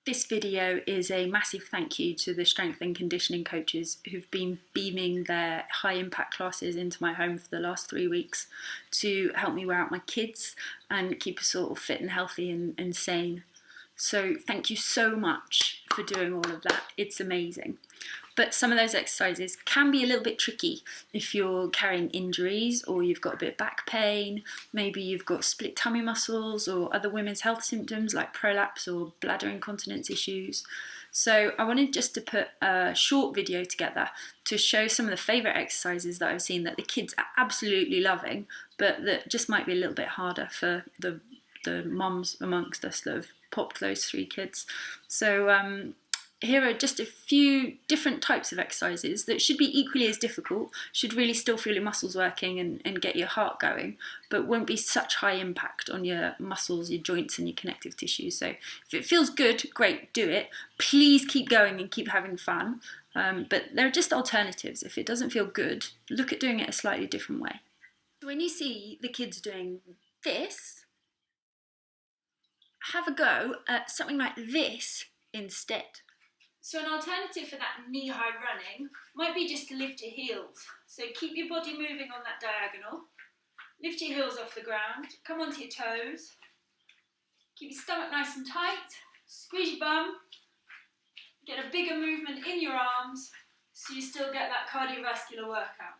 This video is a massive thank you to the strength and conditioning coaches who've been beaming their high impact classes into my home for the last 3 weeks to help me wear out my kids and keep us all fit and healthy and sane. So thank you so much for doing all of that. It's amazing. But some of those exercises can be a little bit tricky if you're carrying injuries or you've got a bit of back pain, maybe you've got split tummy muscles or other women's health symptoms like prolapse or bladder incontinence issues. So I wanted just to put a short video together to show some of the favourite exercises that I've seen that the kids are absolutely loving, but that just might be a little bit harder for the mums amongst us that have popped those 3 kids. So here are just a few different types of exercises that should be equally as difficult, should really still feel your muscles working and get your heart going, but won't be such high impact on your muscles, your joints and your connective tissues. So if it feels good, great, do it. Please keep going and keep having fun. But there are just alternatives. If it doesn't feel good, look at doing it a slightly different way. When you see the kids doing this, have a go at something like this instead. So an alternative for that knee-high running might be just to lift your heels. So keep your body moving on that diagonal. Lift your heels off the ground, come onto your toes. Keep your stomach nice and tight, squeeze your bum. Get a bigger movement in your arms so you still get that cardiovascular workout.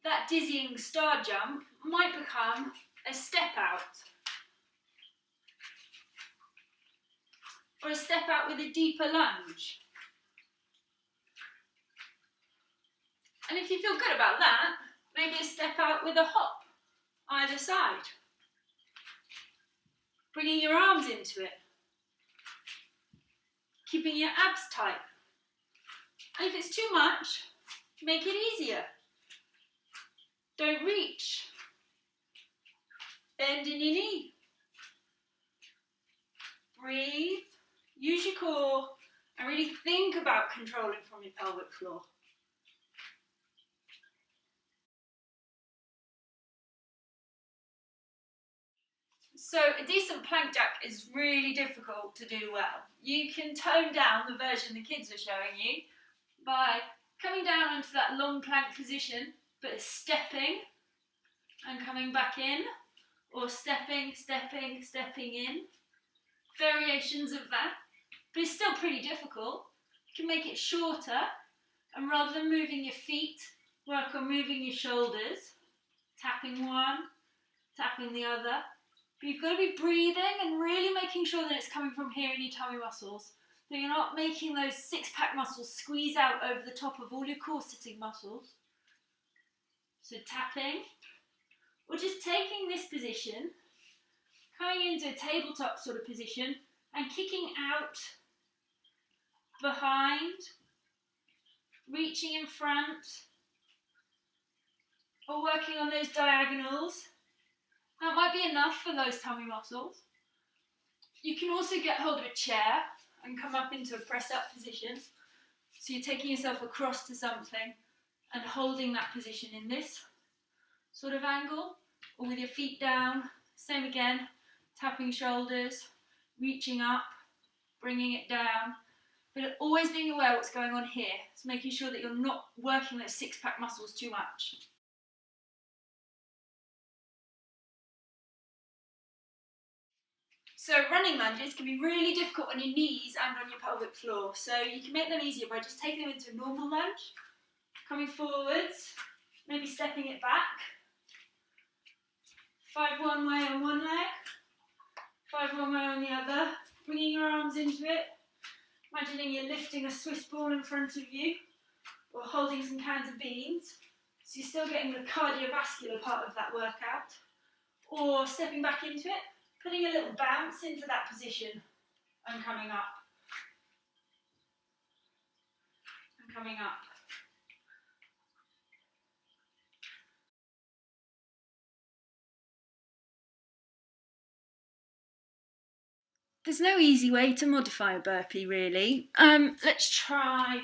That dizzying star jump might become a step out. Or a step out with a deeper lunge. And if you feel good about that, maybe a step out with a hop either side. Bringing your arms into it. Keeping your abs tight. And if it's too much, make it easier. Don't reach. Bend in your knee. Breathe. Use your core and really think about controlling from your pelvic floor. So a decent plank jack is really difficult to do well. You can tone down the version the kids are showing you by coming down into that long plank position, but stepping and coming back in, or stepping, stepping, stepping in. Variations of that. But it's still pretty difficult. You can make it shorter, and rather than moving your feet, work on moving your shoulders, tapping one, tapping the other. But you've got to be breathing and really making sure that it's coming from here in your tummy muscles, that you're not making those six-pack muscles squeeze out over the top of all your core-sitting muscles. So tapping, or just taking this position, coming into a tabletop sort of position, and kicking out, behind, reaching in front, or working on those diagonals. That might be enough for those tummy muscles. You can also get hold of a chair and come up into a press-up position. So you're taking yourself across to something and holding that position in this sort of angle, or with your feet down, same again, tapping shoulders, reaching up, bringing it down, but always being aware of what's going on here. It's making sure that you're not working those six-pack muscles too much. So running lunges can be really difficult on your knees and on your pelvic floor. So you can make them easier by just taking them into a normal lunge, coming forwards, maybe stepping it back. 5 one way on one leg, 5 one way on the other, bringing your arms into it. Imagining you're lifting a Swiss ball in front of you, or holding some cans of beans, so you're still getting the cardiovascular part of that workout, or stepping back into it, putting a little bounce into that position, and coming up, and coming up. There's no easy way to modify a burpee, really. Let's try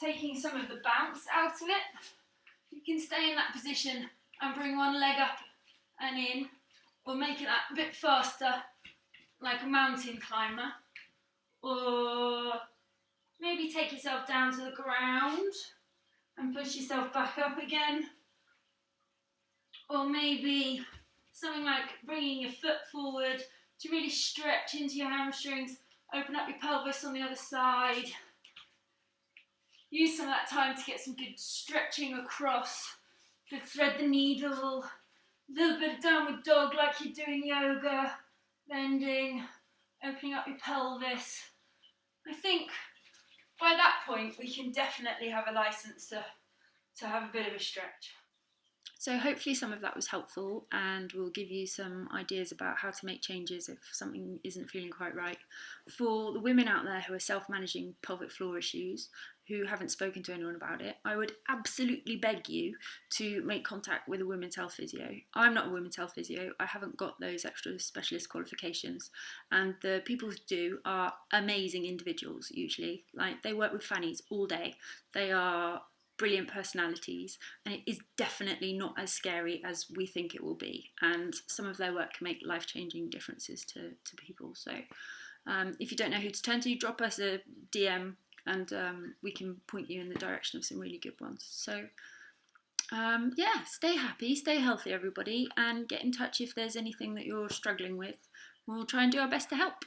taking some of the bounce out of it. You can stay in that position and bring one leg up and in, or make it a bit faster, like a mountain climber, or maybe take yourself down to the ground and push yourself back up again, or maybe something like bringing your foot forward to really stretch into your hamstrings, open up your pelvis on the other side. Use some of that time to get some good stretching across. To thread the needle, a little bit of downward dog like you're doing yoga, bending, opening up your pelvis. I think by that point we can definitely have a license to have a bit of a stretch. So hopefully some of that was helpful and will give you some ideas about how to make changes if something isn't feeling quite right. For the women out there who are self-managing pelvic floor issues, who haven't spoken to anyone about it, I would absolutely beg you to make contact with a women's health physio. I'm not a women's health physio, I haven't got those extra specialist qualifications, and the people who do are amazing individuals usually. Like, they work with fannies all day, they are brilliant personalities, and it is definitely not as scary as we think it will be, and some of their work can make life-changing differences to people. So if you don't know who to turn to, drop us a DM and we can point you in the direction of some really good ones. So yeah, stay happy, stay healthy everybody, and get in touch if there's anything that you're struggling with. We'll try and do our best to help.